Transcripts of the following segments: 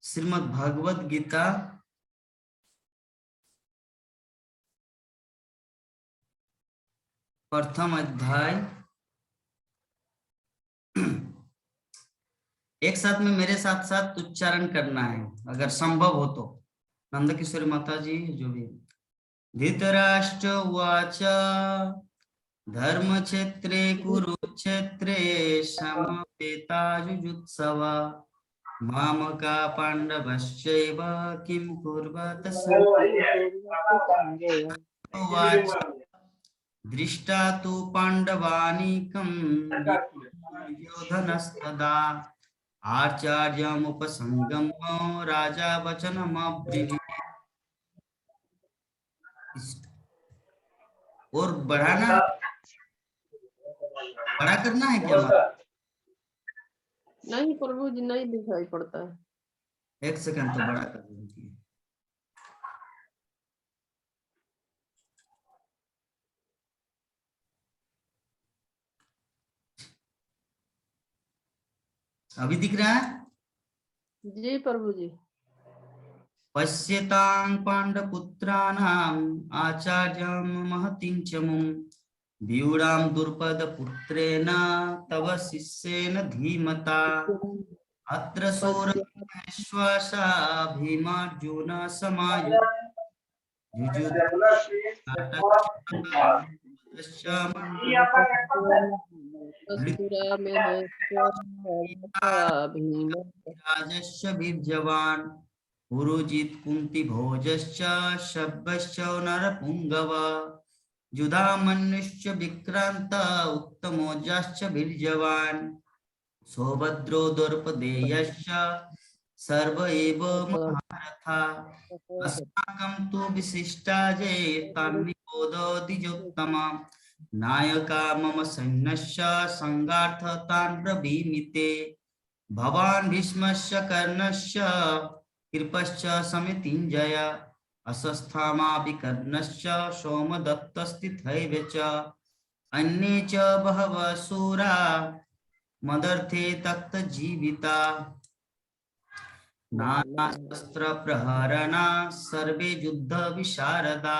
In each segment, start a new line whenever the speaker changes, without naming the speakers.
श्रीमद् भागवत गीता प्रथम अध्याय। एक साथ में मेरे साथ साथ उच्चारण करना है अगर संभव हो तो। नंद किशोरी माता जी जो भी। धृतराष्ट्र उवाच धर्म क्षेत्रे कुरुक्षेत्रे समवेतायुजुत्सव मामका पांडवश्चैव किं कुर्वत उवाच दृष्टा तु पाण्डवानीकं योधनस्तदा आचार्यमुपसंगम्य राजा वचनमब्रवीत्। और बढ़ाना बड़ा करना है क्या हमारा?
नहीं प्रभु जी, नहीं दिखाई पड़ता है।
एक सेकंड तो बड़ा कर दीजिए। अभी दिख रहा है?
जी प्रभु जी।
पश्यतां पाण्डपुत्राणाम् आचार्यं महतीं च मुं व्यूढां द्रुपदपुत्रेण तव शिष्येन धीमता अत्र सौरभेश्वासा भीमार्जुन राजस्य वीर्यवान् पुरुजित् कुन्ती भोजश्च शब्दश्च नरपुङ्गव युधामन्युश्च विक्रान्त उत्तमोजाश्च वीर्यवान् सौभद्रो द्रौपदेयश्च सर्व एव महारथा अस्माकं तु विशिष्टाजे तन्निबोधोदिजोत्तम नायका मम सैन्यस्य संगार्थतान् ब्रवीमि ते भवान् भीष्मस्य कर्णस्य कृपश्च समितिञ्जय अश्वस्थामा विकर्णश्च सोमदत्तस्थितैव च अन्ये च बहवः शूरा मदर्थे तक्त जीविता नानाशस्त्र प्रहरणा सर्वे युद्ध विशारदा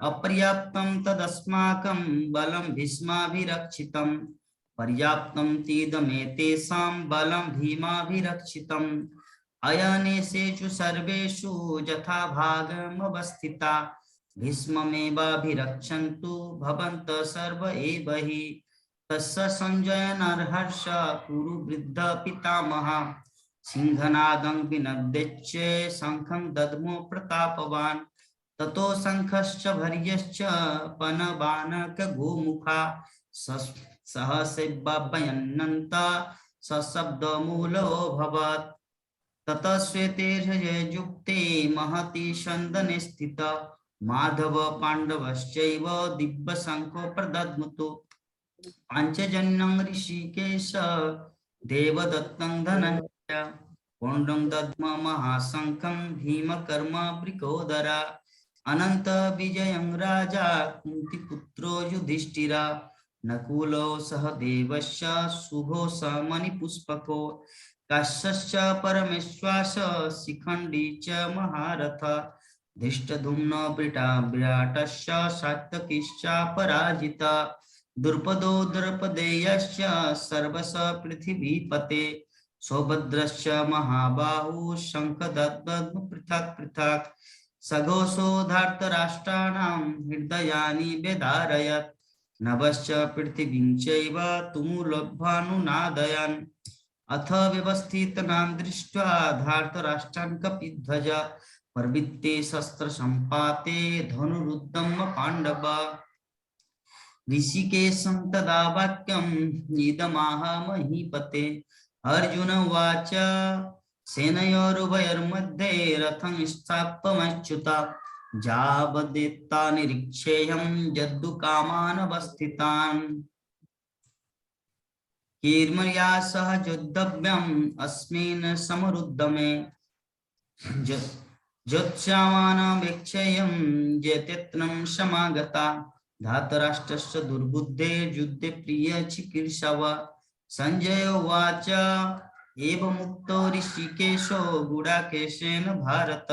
अपर्याप्तं तदस्माकं बलं भीष्माभिरक्षितं पर्याप्तं तीदमेतेषां बलं भीमाभिरक्षितम् अयनेषु सर्वेषु यथा भागमवस्थिता भीष्ममेवाभिरक्षन्तु भवन्तः सर्व एव हि तस्य संजय नरहर्ष कुरु वृद्ध पितामह सिंहनादं विनद्यच्चे शंखं दद्मो प्रतापवान् ततो शंखश्च भर्यश्च पनबानक गोमुखा सहसैवाभयन्नन्त सशब्दमूलो भवत् ततः श्वेतेर्युक्ते महति सन्दने स्थित माधव पाण्डवश्चैव दिव्यशंखो प्रदद्मतु पाञ्चजन्यं ऋषिकेश देवदत्तं धनञ्जय कोण्डं दद्म महाशंखं भीमकर्म वृकोदरा अनंत विजयं राजा कुन्तीपुत्रो युधिष्ठिरा नकुलो सहदेवस्य शुभो स मणिपुष्पको काश्यश्च परमेश्वास शिखण्डी च महारथ धृष्टद्युम्न विराटस्य सात्यकिश्च पराजिता द्रुपदो द्रौपदेयश्च सर्वश पृथिवीपते सौभद्रश्च महाबाहु शङ्खदद्म पृथक् पृथक् सघोषो धार्तराष्ट्राणां हृदयानि व्यधारयत् नभश्च पृथिवीं चैव तुमुलभानुनादयन् अथ व्यवस्थितान् दृष्ट्वा धार्तराष्ट्रान् कपिध्वज प्रवृत्ते शस्त्रसम्पाते धनुरुद्धं पाण्डव ऋषिकेशं तदा वाक्यम् इदमाह महीपते अर्जुन उवाच सेनयोरुभयोर्मध्ये रथं स्थापयमच्युत जावदेत्ता निरीक्षेयं यद्दुकामान् अवस्थितान् कीर्मया सह योद्धव्यम् अस्मिन् समरुद्धमे जोत्स्यामान् वीक्षेयं जेतेत्नं समागता धातराष्ट्रस्य दुर्बुद्धे युद्धे प्रिय चिकीर्षव संजय उवाच एवमुक्तो ऋषिकेशो गुडाकेशेन भारत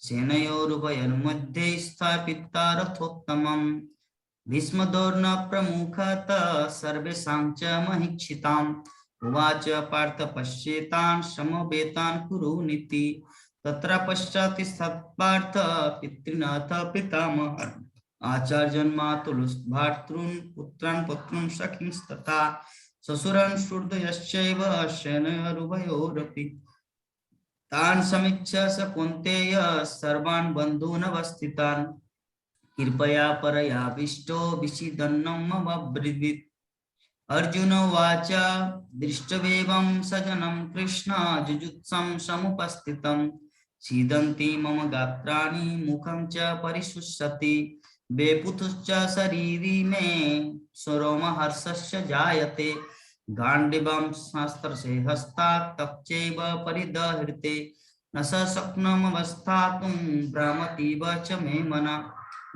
सेनयोरुभयोर्मध्ये स्थापिता रथोत्तमम् भीष्मदोर्न प्रमुखत सर्वेषां च महीक्षिताम् उवाच पार्थ पश्येतान् समवेतान् कुरुनीति तत्र पश्चात् सत्पार्थ पितॄनाथ पितामहः आचार्यन् मातुलः भ्रातॄन् पुत्रान् पुत्रून् सखींस्तथा ससुरान् शूद्रयश्चैव सेनयोरुभयोरपि तान् समीक्ष्य स कौन्तेय सर्वान् बन्धून् अवस्थितान् कृपया परयाविष्टो विषीदन्नम् अब्रवीत् अर्जुन उवाच दृष्ट्वेवं सजनं कृष्ण जुजुत्सं समुपस्थितं सीदन्ति मम गात्राणि मुखं च परिशुष्यति वेपुतुश्च शरीरी मे स्वरोमहर्षस्य जायते गाण्डीवं शास्त्रसे हस्तात् तच्चैव परिदह्यते न स शक्नोमवस्थातुं भ्रमतीव च मे मनः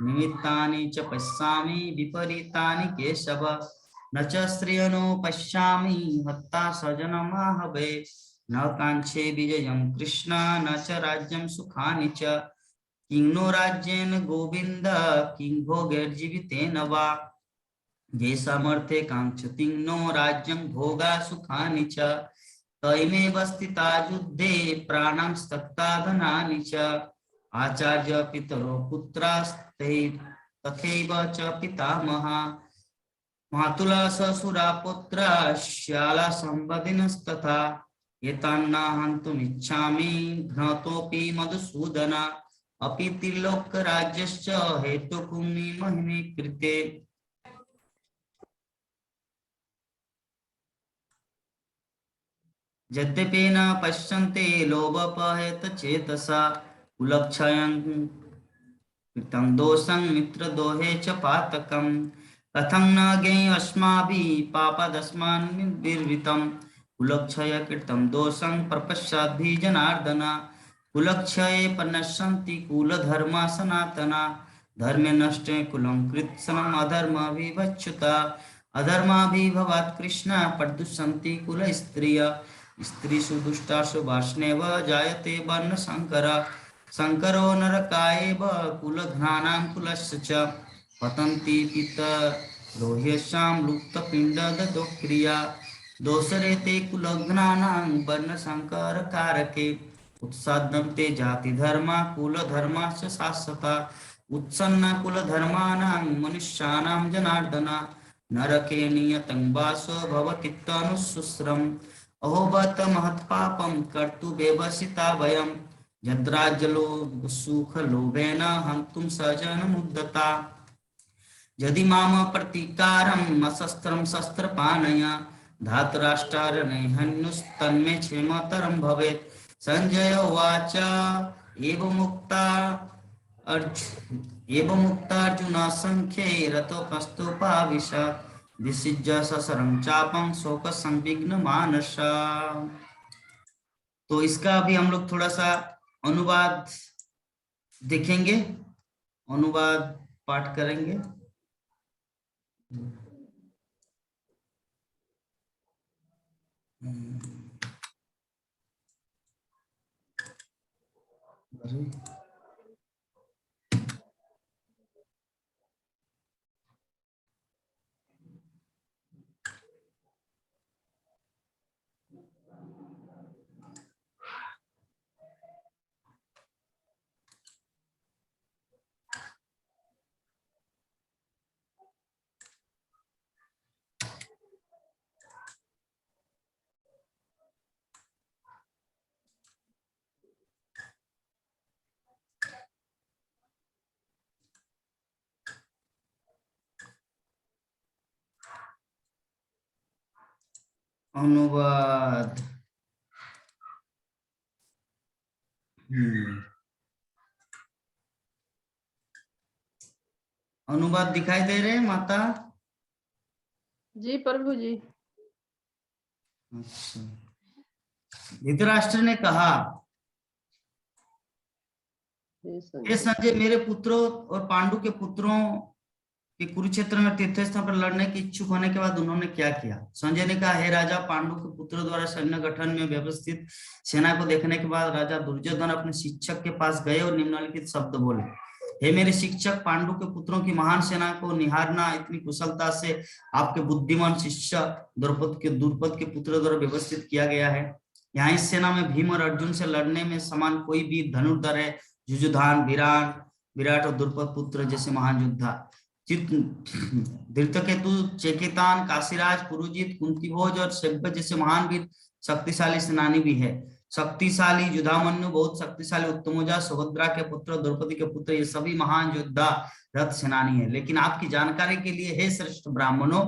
निमित्तानि च पश्यामि विपरीतानि केशव न च श्रियनो पश्यामि हत्ता स्वजनमाहवे न काञ्चे विजयं कृष्ण न च राज्यं सुखानि च किं नो राज्येन गोविन्द किं भोगैर्जीवितेन वा ये सामर्थ्ये काङ्क्षति नो राज्यं भोगा सुखानि च तैमेव स्थिता युद्धे प्राणां त्यक्ता धनानि च आचार्य पितरो पुत्रास्ते तथैव च पितामहा मातुला ससुरा पुत्रा श्याला संवदिनस्तथा एतान्न हन्तुमिच्छामि घ्नतोऽपि मधुसूदन अपि त्रिलोकराज्यश्च हेतुकुं महिमे कृते यद्यपि न पश्यन्ते लोभपहत चेतसा कुलक्षयं कृतं दोषं मित्रदोहे च पातकं कथं न ज्ञेयमस्माभिः पापादस्मान्निर्वृतं कुलक्षय कृतं दोषं प्रपश्चाद्भिः जनार्दन कुलक्षये प्रणश्यन्ति कुलधर्मा सनातना धर्मे नष्टे कुलं कृत्स्नम् अधर्माभिवच्युता अधर्माभिभवात् कृष्ण प्रदुष्यन्ति कुलस्त्रिय स्त्रीषु दुष्टासु वार्ष्णेव जायते वर्णशङ्कर शङ्करो नरकायैव कुलघ्नानां कुलस्य च पतन्ति पितरो ह्येषां लुप्तपिण्डदोक्रिया दोषरेते कुलघ्नानां वर्णशङ्करकारके उत्साद्यं ते जातिधर्मा कुलधर्माश्च शाश्वता उत्सन्ना कुलधर्माणां मनुष्याणां जनार्दन नरके नियतं वासो भवतीत्यनुशुस्रम् अहोबत महत्पापं कर्तुमेवसिता वयं यद्राज्यलोभ सुखलोभेन हन्तुं सजनमुद्धता यदि माम प्रतीकारम् अशस्त्रं शस्त्रपाणय धातराष्ट्रारणे क्षेमतरं भवेत् संजय उवाच एवमुक्तार्जुन संख्ये रतोपस्तुपाविशत् विसिज्य ससरं चापं शोक संविघ्न मानस। तो इसका भी हम लोग थोड़ा सा अनुवाद देखेंगे, अनुवाद पाठ करेंगे। अनुवाद अनुवाद दिखाई दे रहे हैं माता?
जी प्रभु जी।
अच्छा। धृतराष्ट्र ने कहा, हे संजय, मेरे पुत्रों और पांडु के पुत्रों कि कुरुक्षेत्र में तीर्थ स्थान पर लड़ने की इच्छुक होने के बाद उन्होंने क्या किया। संजय ने कहा, हे राजा, पांडु के पुत्रों द्वारा सैन्य गठन में व्यवस्थित सेना को देखने के बाद राजा दुर्योधन अपने शिक्षक के पास गए और निम्नलिखित शब्द बोले, हे मेरे शिक्षक, पांडु के पुत्रों की महान सेना को निहारना इतनी कुशलता से आपके बुद्धिमान शिष्य द्रुपद के पुत्रों द्वारा व्यवस्थित किया गया है। यहाँ इस सेना में भीम और अर्जुन से लड़ने में समान कोई भी धनुर्धर है। जुजुधान, विराट और द्रुपद पुत्र जैसे महान योद्धा, धृतकेतु, चेकितान, काशीराज, पुरुजित, कुंतीभोज और शैब्य जैसे महान वीर शक्तिशाली सेनानी भी है। शक्तिशाली युधामन्यु, बहुत शक्तिशाली उत्तमोजा, सुभद्रा के पुत्र, द्रौपदी के पुत्र, ये सभी महान योद्धा रथ सेनानी है। लेकिन आपकी जानकारी के लिए, हे श्रेष्ठ ब्राह्मणों,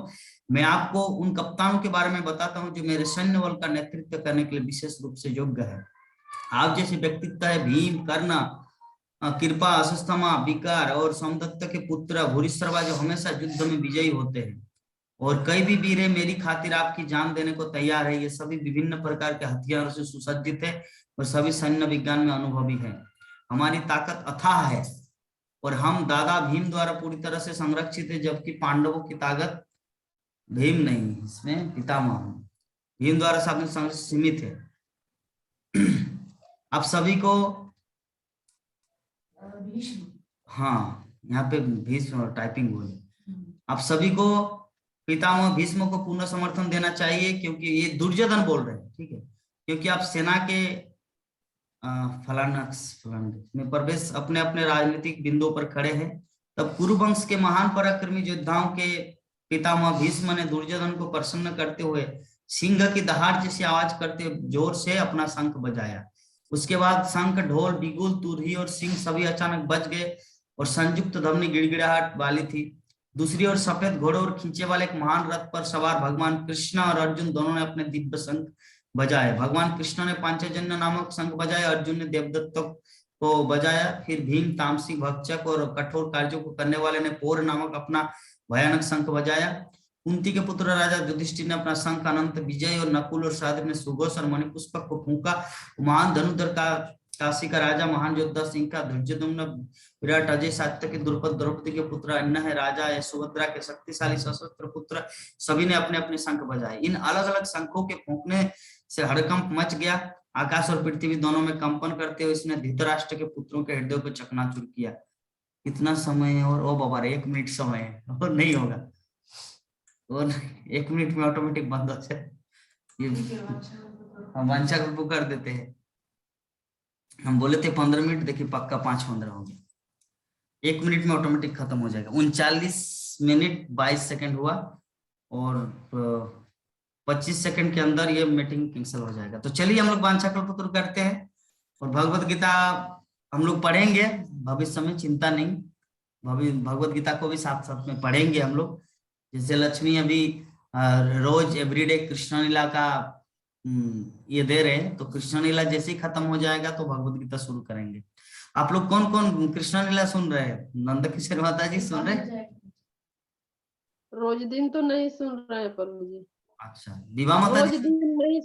मैं आपको उन कप्तानों के बारे में बताता हूँ जो मेरे सैन्य बल का नेतृत्व करने के लिए विशेष रूप से योग्य है। आप जैसे व्यक्तित्व है भीम, कर्ण, कृपा, अश्वत्थामा, विकार और सोमदत्त के पुत्र भूरिश्रवा, जो हमेशा युद्ध में विजयी होते हैं, और कई भी वीर है मेरी खातिर आपकी जान देने को तैयार है। ये सभी विभिन्न प्रकार के हथियारों से सुसज्जित है और सभी सैन्य विज्ञान में अनुभवी है। हमारी ताकत अथाह है और हम दादा भीम द्वारा पूरी तरह से संरक्षित है, जबकि पांडवों की ताकत भीम नहीं, इसमें पितामह भीम द्वारा सीमित है। आप सभी को, हाँ यहाँ पे भीष्म टाइपिंग बोले, आप सभी को पितामह भीष्म को पूर्ण समर्थन देना चाहिए, क्योंकि ये दुर्योधन बोल रहे हैं, ठीक है, क्योंकि आप सेना के फलाना में प्रवेश अपने अपने राजनीतिक बिंदुओं पर खड़े हैं। तब कुरुवंश के महान पराक्रमी योद्धाओं के पितामह भीष्म ने दुर्योधन को प्रसन्न करते हुए सिंह की दहाड़ जैसी आवाज करते जोर से अपना शंख बजाया। उसके बाद शंख, ढोल, बिगुल, तुरही और सिंह सभी अचानक बज गए और संयुक्त ध्वनि गिड़गिड़ाहट वाली थी। दूसरी ओर सफेद घोड़े और खींचे वाले एक महान रथ पर सवार भगवान कृष्ण और अर्जुन दोनों ने अपने दिव्य शंख बजाए। भगवान कृष्ण ने पांचजन्य नामक शंख बजाया, अर्जुन ने देवदत्त को बजाया, फिर भीम, तामसिक, भक्षक और कठोर कार्यों को करने वाले ने पौर नामक अपना भयानक शंख बजाया। कुंती के पुत्र राजा युधिष्ठिर ने अपना शंख अनंत विजय और नकुल और सहदेव ने सुघोष और मणिपुष्पक को फूंका। महान धनुर्धर का काशी का राजा, महान योद्धा सिंह का धृष्टद्युम्न, विराट, अजय, सात्यकी, द्रुपद, द्रौपदी के पुत्र अन्य है राजा है, सुभद्रा के शक्तिशाली सशस्त्र पुत्र, सभी ने अपने अपने शंख बजाए। इन अलग अलग शंखों के फूंकने से हड़कंप मच गया। आकाश और पृथ्वी दोनों में कंपन करते हुए इसने धृतराष्ट्र के पुत्रों के हृदयों को चकनाचूर किया। कितना समय है? और ओ बाबा, 1 मिनट समय है और नहीं होगा, और 1 मिनट में ऑटोमेटिक बंद हो जाए। ये हम वांछा को कर देते हैं। हम बोले थे 15 मिनट, देखिए पक्का 5-15 हो गया। 1 मिनट में ऑटोमेटिक खत्म हो जाएगा। 39 मिनट 22 सेकंड हुआ और 25 सेकंड के अंदर ये मीटिंग कैंसिल हो जाएगा। तो चलिए हम लोग वांछा कल्पतरु करते हैं और भगवत गीता हम लोग पढ़ेंगे भविष्य में, चिंता नहीं। भगवत गीता को भी साथ साथ में पढ़ेंगे हम लोग। जैसे लक्ष्मी अभी रोज एवरीडे कृष्ण लीला का ये दे रहे हैं, तो कृष्ण लीला जैसे ही खत्म हो जाएगा तो भगवत गीता शुरू करेंगे। आप लोग कौन कौन कृष्ण लीला सुन रहे हैं? नंद किशोर माता जी सुन रहे हैं?
रोज दिन तो नहीं सुन रहे हैं प्रभु जी।
अच्छा, विवाह माता
रोज दिन नहीं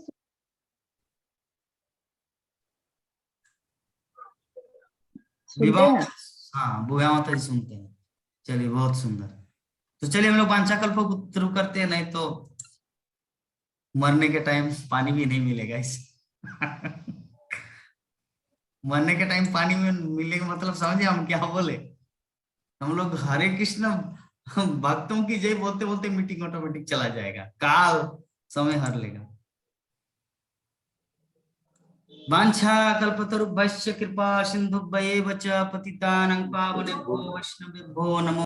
विवाह, हाँ बुआ माता जी सुनते हैं। चलिए बहुत सुंदर। तो चलिए हम लोग वांछा कल्पतरु करते हैं, नहीं तो मरने के टाइम पानी भी नहीं मिलेगा इस मरने के टाइम पानी में मिलेगा मतलब समझे हम क्या बोले? हम लोग हरे कृष्ण भक्तों की जय बोलते बोलते मीटिंग ऑटोमेटिक चला जाएगा, काल समय हर लेगा। वांछा कल्पतरुभ्यश्च कृपा सिन्धुभ्येव च पतितानां पावनेभ्यो वैष्णवेभ्यो नमो